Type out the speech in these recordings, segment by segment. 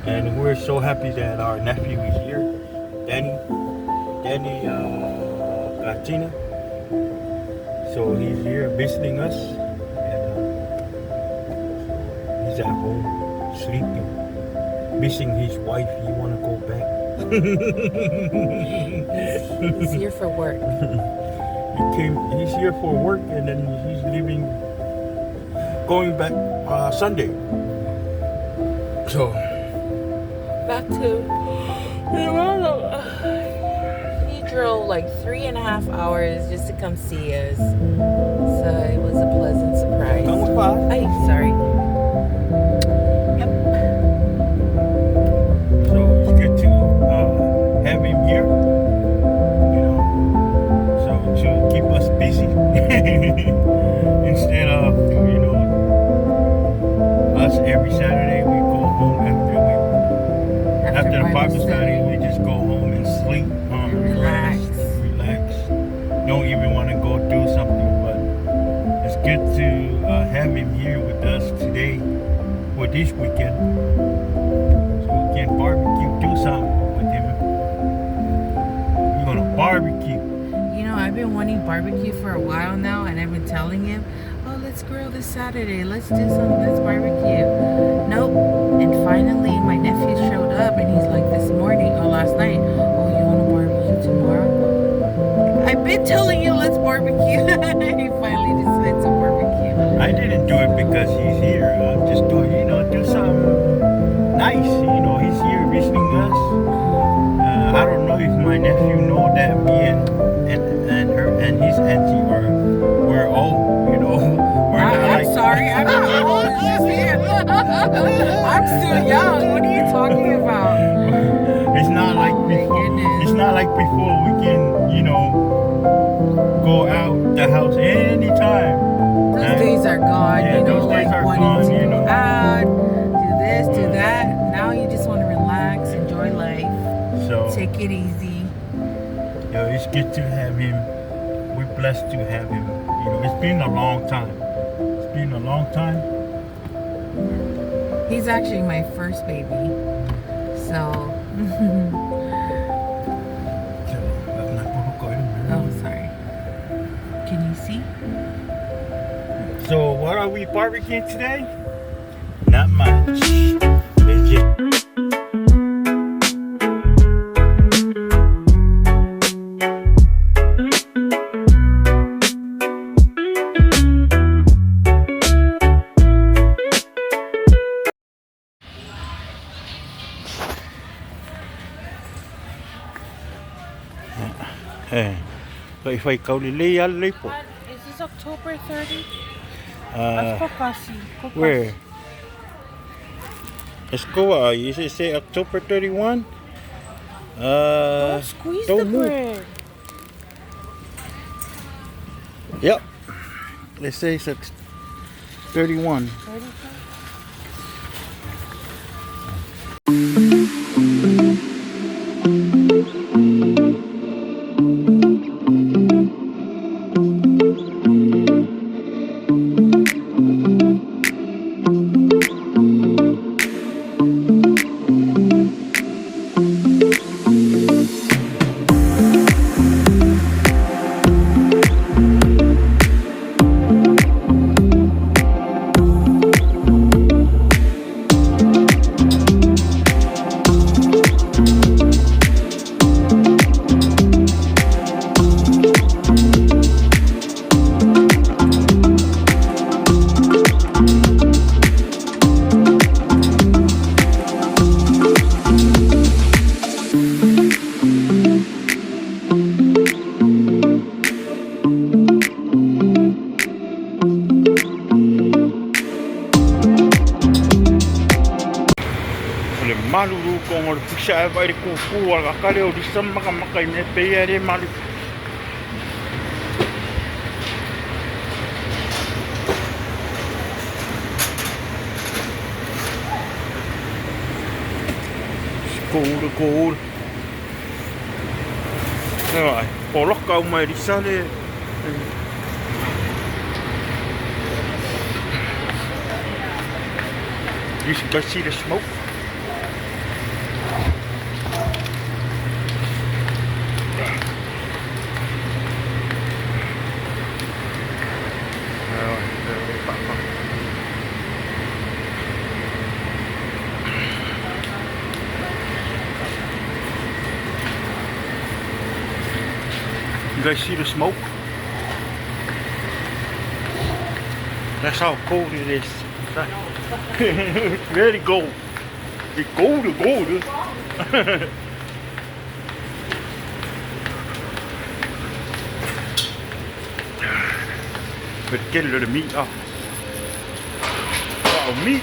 And we're so happy that our nephew is here, Danny Katina. So he's here visiting us, and he's at home sleeping, missing his wife. He wanna go back. He's here for work. He's here for work, and then he's leaving, going back Sunday. So Back to he drove like 3.5 hours just to come see us. So it was a pleasant surprise. Ay, sorry. Yep. So it's good to have him here, so to keep us busy instead of us every Saturday we go home after the Bible study. We just go home and sleep, relax. Don't even want to go do something, but it's good to have him here with us today for this weekend, so we can barbecue, do something with him. We're gonna barbecue. I've been wanting barbecue for a while now, and I've been telling him, oh, let's grill this Saturday, let's barbecue. Nope. And finally my nephew showed up, and he's like this morning or last night, oh, you want to barbecue tomorrow? I've been telling you let's barbecue. He finally decided to barbecue. I didn't do it because he's here. I'm just doing, do something nice. He's here visiting us. I don't know if my nephew know that me and her and his auntie we're old. I'm sorry, I'm not old. It's just him. I'm still young. What are you talking about? It's not like before. It's not like before. We can, go out the house anytime. Those days are gone. Yeah, those days are gone. To go out, do this, do that. Now you just want to relax, enjoy life, so take it easy. It's good to have him. We're blessed to have him. It's been a long time. He's actually my first baby. So. Oh, sorry. Can you see? So what are we barbecuing today? Not much. Legit. If I call it lay Is this October 30? Where? Let's go. You should say October 31. Don't squeeze the bread. Yep. Let's say it's 31. Malulu kong or pisa ay ko kuwa kakali o disam makamakay me peyare malu. Cool. Rồi, polok kau mai di sana. You can see the smoke. You guys see the smoke? That's how cold it is. It's very cold. It's cold, cold. But get a little meat off. Wow, meat.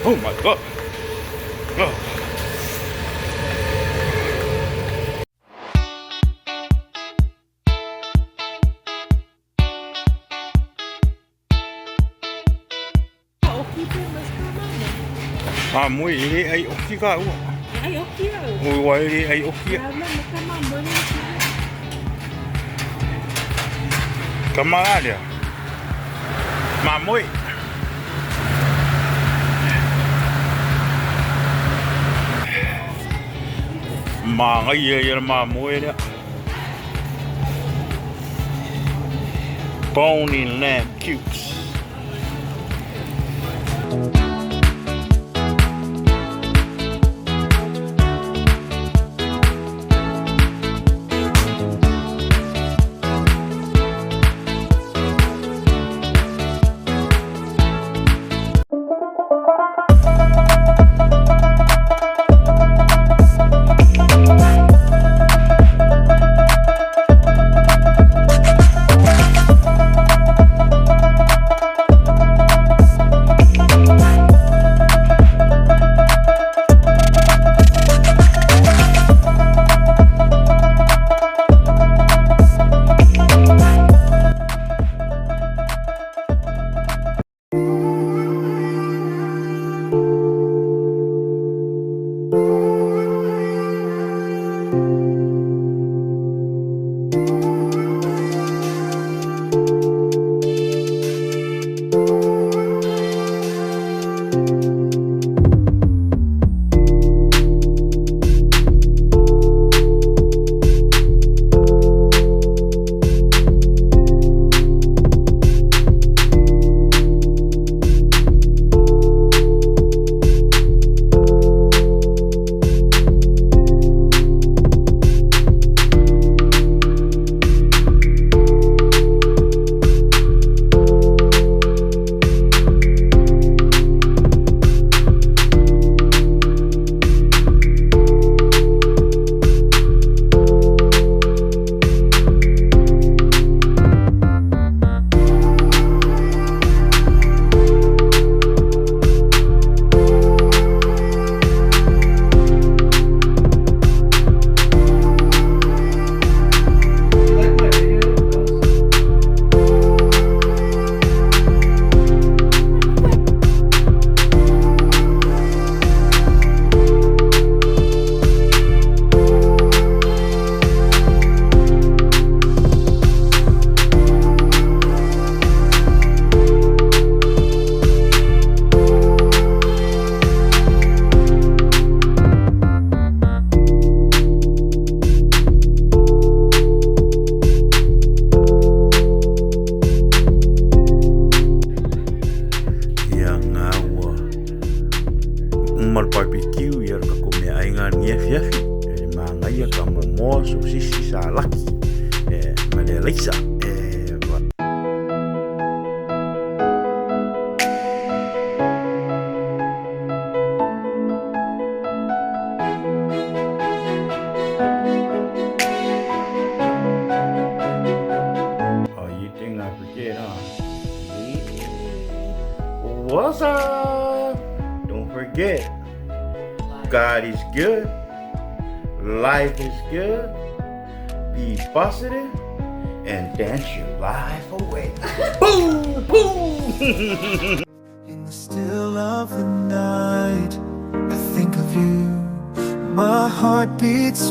Oh my god. Oh. Mui ini ai oki ka u. Ai oki ra. Mui wai ini ai oki. Kamala dia. Mamui. Mà cái gì mà muối đó. Bony lamb cubes. Mal barbecue ya ka ko me ai ngan nge fiafi ma ngai ka mo mo su si sa laki ma le lisa Oh, you think I forget, huh? What's up? Don't forget, God is good. Life is good. Be positive and dance your life away. Boom, boom. In the still of the night, I think of you. My heart beats